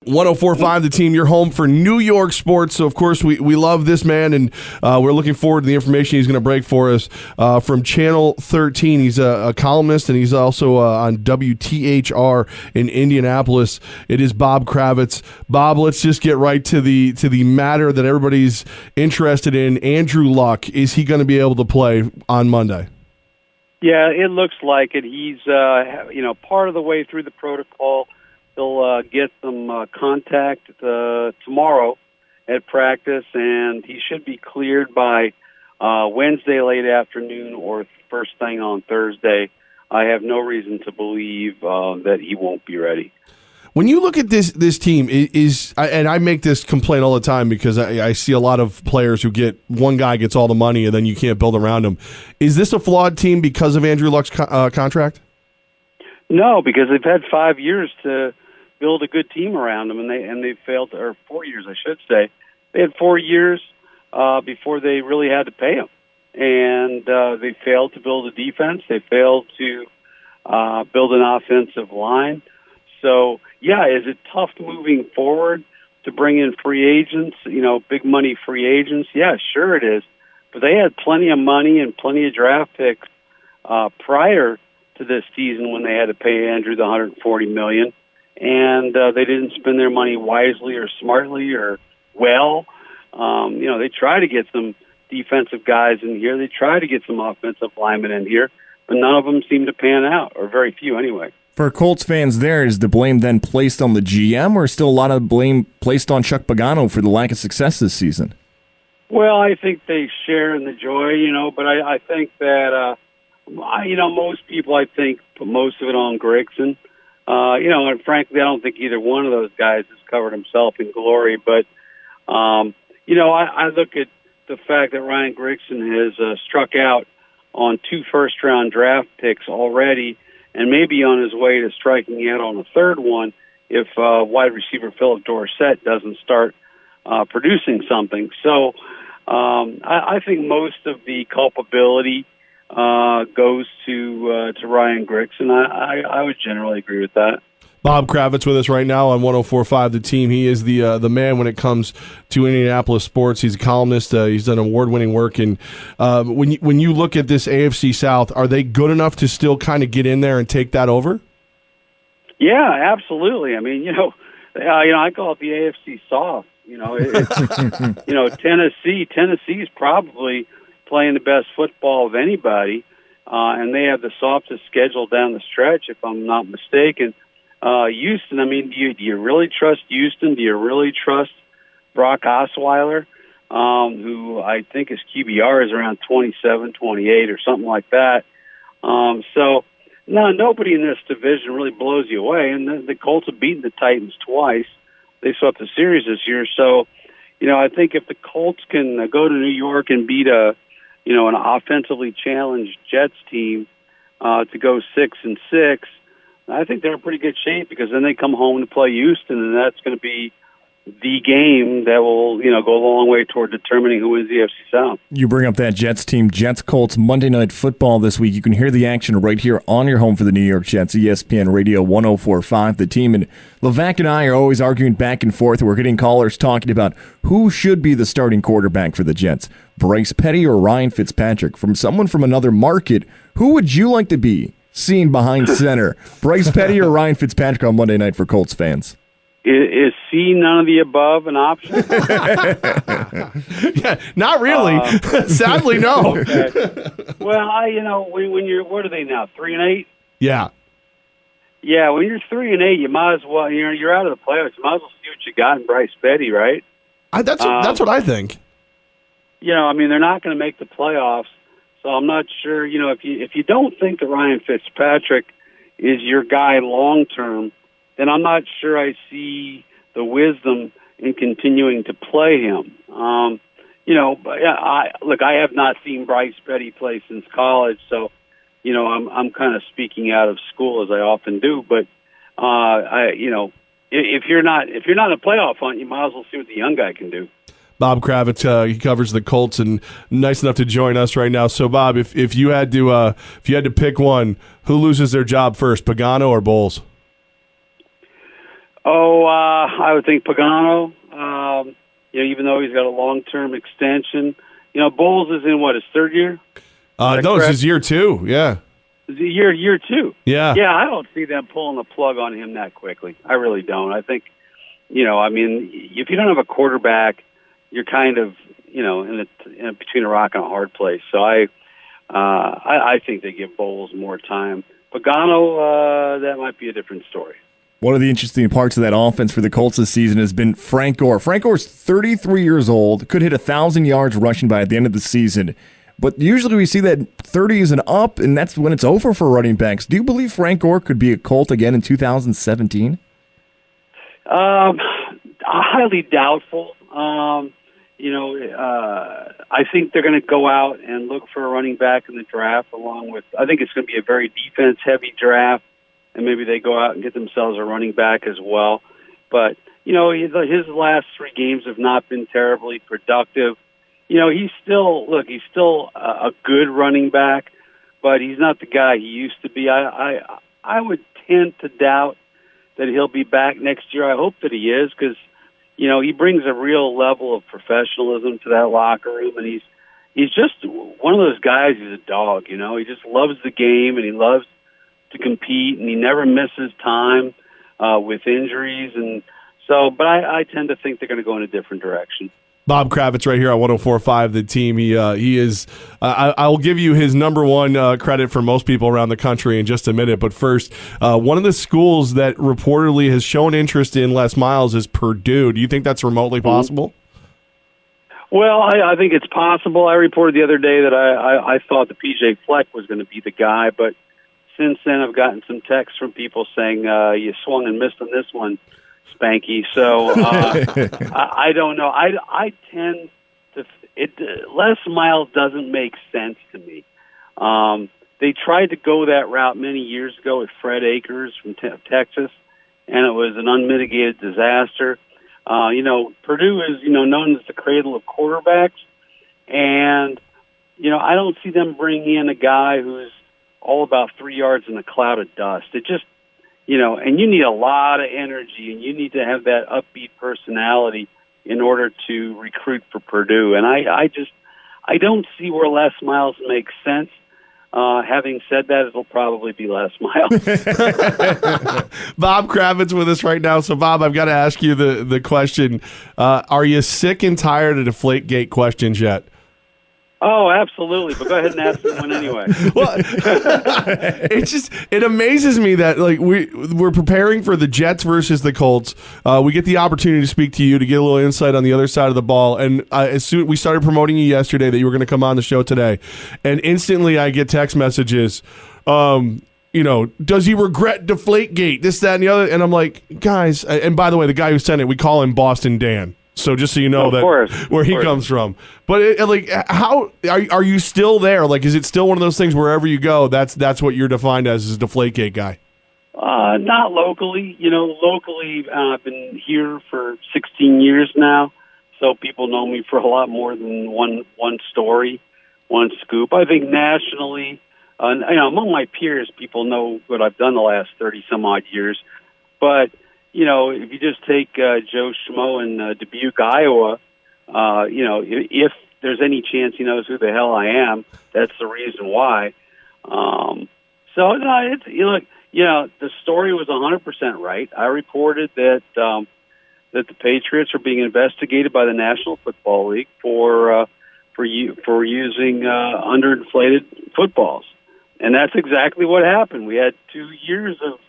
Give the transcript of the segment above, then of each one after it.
104.5 The Team, your home for New York sports. So, of course, we love this man, and we're looking forward to the information he's going to break for us from Channel 13. He's a columnist, and he's also on WTHR in Indianapolis. It is Bob Kravitz. Bob, let's just get right to the matter that everybody's interested in. Andrew Luck, is he going to be able to play on Monday? Yeah, it looks like it. He's part of the way through the protocol. He'll get some contact tomorrow at practice, and he should be cleared by Wednesday late afternoon or first thing on Thursday. I have no reason to believe that he won't be ready. When you look at this team, and I make this complaint all the time because I see a lot of players who one guy gets all the money and then you can't build around him. Is this a flawed team because of Andrew Luck's contract? No, because they've had 5 years to build a good team around them, and they failed, or 4 years, I should say. They had 4 years before they really had to pay him, and they failed to build a defense. They failed to build an offensive line. So, yeah, is it tough moving forward to bring in free agents, big money free agents? Yeah, sure it is. But they had plenty of money and plenty of draft picks prior to this season when they had to pay Andrew the $140 million. And they didn't spend their money wisely or smartly or well. They try to get some defensive guys in here. They try to get some offensive linemen in here, but none of them seem to pan out, or very few anyway. For Colts fans there, is the blame then placed on the GM, or still a lot of blame placed on Chuck Pagano for the lack of success this season? Well, I think they share in the joy, but I think that, most people, I think, put most of it on Grigson. And frankly, I don't think either one of those guys has covered himself in glory. But, I look at the fact that Ryan Grigson has struck out on 2 first-round draft picks already and maybe on his way to striking out on a third one if wide receiver Philip Dorsett doesn't start producing something. So I think most of the culpability goes to Ryan Grigson. I would generally agree with that. Bob Kravitz with us right now on 104.5 The Team. He is the man when it comes to Indianapolis sports. He's a columnist. He's done award-winning work. And when you look at this AFC South, are they good enough to still kind of get in there and take that over? Yeah, absolutely. I mean, I call it the AFC South. Tennessee's probably playing the best football of anybody, and they have the softest schedule down the stretch, if I'm not mistaken. Houston, I mean, do you really trust Houston? Do you really trust Brock Osweiler, who I think his QBR is around 27, 28 or something like that? So, no, nobody in this division really blows you away, and the Colts have beaten the Titans twice. They swept the series this year. So, I think if the Colts can go to New York and beat an offensively challenged Jets team to go 6-6, I think they're in pretty good shape because then they come home to play Houston, and that's going to be the game that will, go a long way toward determining who wins the AFC South. You bring up that Jets team, Jets-Colts, Monday Night Football this week. You can hear the action right here on your home for the New York Jets, ESPN Radio 104.5. The team, and Levack and I are always arguing back and forth. We're getting callers talking about who should be the starting quarterback for the Jets, Bryce Petty or Ryan Fitzpatrick. From someone from another market, who would you like to be seen behind center, Bryce Petty or Ryan Fitzpatrick on Monday night for Colts fans? Is C, none of the above, an option? Yeah, not really. Sadly, no. Okay. Well, when you're, what are they now, 3-8? Yeah. Yeah, when you're 3-8, you might as well, you're out of the playoffs. You might as well see what you got in Bryce Petty, right? That's what I think. They're not going to make the playoffs, so I'm not sure. If you don't think that Ryan Fitzpatrick is your guy long term, then I'm not sure I see the wisdom in continuing to play him. I have not seen Bryce Petty play since college, so I'm kind of speaking out of school as I often do. But if you're not in a playoff hunt, you might as well see what the young guy can do. Bob Kravitz, he covers the Colts, and nice enough to join us right now. So, Bob, if you had to pick one, who loses their job first, Pagano or Bowles? I would think Pagano. Even though he's got a long-term extension, Bowles is in his third year. No, it's his year 2. Yeah, year 2. Yeah, yeah. I don't see them pulling the plug on him that quickly. I really don't. I think, if you don't have a quarterback, you're kind of, between a rock and a hard place. So I think they give Bowles more time. Pagano, that might be a different story. One of the interesting parts of that offense for the Colts this season has been Frank Gore. Frank Gore's 33 years old, could hit 1,000 yards rushing by at the end of the season. But usually we see that 30s and up, and that's when it's over for running backs. Do you believe Frank Gore could be a Colt again in 2017? Highly doubtful. I think they're going to go out and look for a running back in the draft I think it's going to be a very defense-heavy draft. And maybe they go out and get themselves a running back as well. But, his last 3 games have not been terribly productive. He's still a good running back, but he's not the guy he used to be. I would tend to doubt that he'll be back next year. I hope that he is because, he brings a real level of professionalism to that locker room, and he's just one of those guys. He's a dog, He just loves the game, and he loves to compete, and he never misses time with injuries, and so. But I tend to think they're going to go in a different direction. Bob Kravitz right here on 104.5 The Team. He is. I will give you his number one credit for most people around the country in just a minute. But first, one of the schools that reportedly has shown interest in Les Miles is Purdue. Do you think that's remotely possible? Well, I think it's possible. I reported the other day that I thought the PJ Fleck was going to be the guy, but since then, I've gotten some texts from people saying you swung and missed on this one, Spanky. So I don't know. I tend to Les Miles doesn't make sense to me. They tried to go that route many years ago with Fred Akers from Texas, and it was an unmitigated disaster. Purdue is known as the cradle of quarterbacks, and I don't see them bringing in a guy who's all about 3 yards in a cloud of dust. It just, and you need a lot of energy, and you need to have that upbeat personality in order to recruit for Purdue. And I don't see where Les Miles makes sense. Having said that, it'll probably be Les Miles. Bob Kravitz with us right now. So, Bob, I've got to ask you the question. Are you sick and tired of Deflategate questions yet? Oh, absolutely. But go ahead and ask me one anyway. Well, it amazes me that we're preparing for the Jets versus the Colts. We get the opportunity to speak to you to get a little insight on the other side of the ball. And as soon we started promoting you yesterday that you were going to come on the show today, and instantly I get text messages. Does he regret Deflategate? This, that, and the other. And I'm like, guys. And by the way, the guy who sent it, we call him Boston Dan. So just so you know where he comes from. But how are you still there? Is it still one of those things wherever you go, that's what you're defined as a Deflategate guy? Not locally. Locally, I've been here for 16 years now, so people know me for a lot more than one story, one scoop. I think nationally, among my peers, people know what I've done the last 30-some-odd years. But if you just take Joe Schmo in Dubuque, Iowa, if there's any chance he knows who the hell I am, that's the reason why. The story was 100% right. I reported that the Patriots are being investigated by the National Football League for using underinflated footballs, and that's exactly what happened. We had 2 years of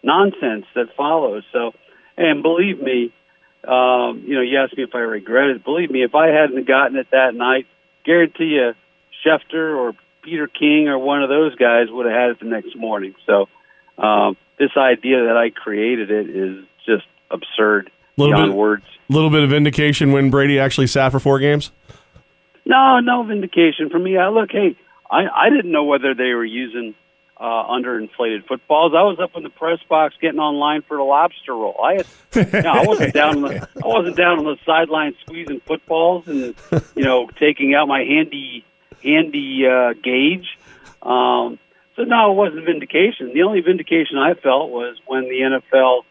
nonsense that follows. So, and believe me, you asked me if I regret it. Believe me, if I hadn't gotten it that night, guarantee you Schefter or Peter King or one of those guys would have had it the next morning. So this idea that I created it is just absurd beyond words. A little bit of vindication when Brady actually sat for 4 games? No vindication for me. I didn't know whether they were using underinflated footballs. I was up in the press box getting online for the lobster roll. I wasn't down on the sideline squeezing footballs and taking out my handy gauge. So no, it wasn't vindication. The only vindication I felt was when the NFL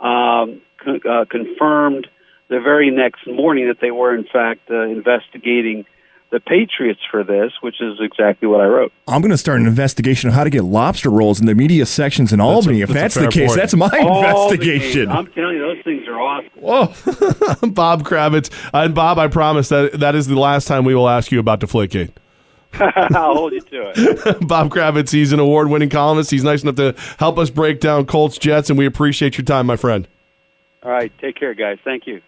confirmed the very next morning that they were, in fact, investigating the Patriots for this, which is exactly what I wrote. I'm going to start an investigation of how to get lobster rolls in the media sections in Albany. If that's the case, that's my investigation. I'm telling you, those things are awesome. Whoa. Bob Kravitz. And Bob, I promise that is the last time we will ask you about Deflategate. I'll hold you to it. Bob Kravitz, he's an award-winning columnist. He's nice enough to help us break down Colts, Jets, and we appreciate your time, my friend. All right. Take care, guys. Thank you.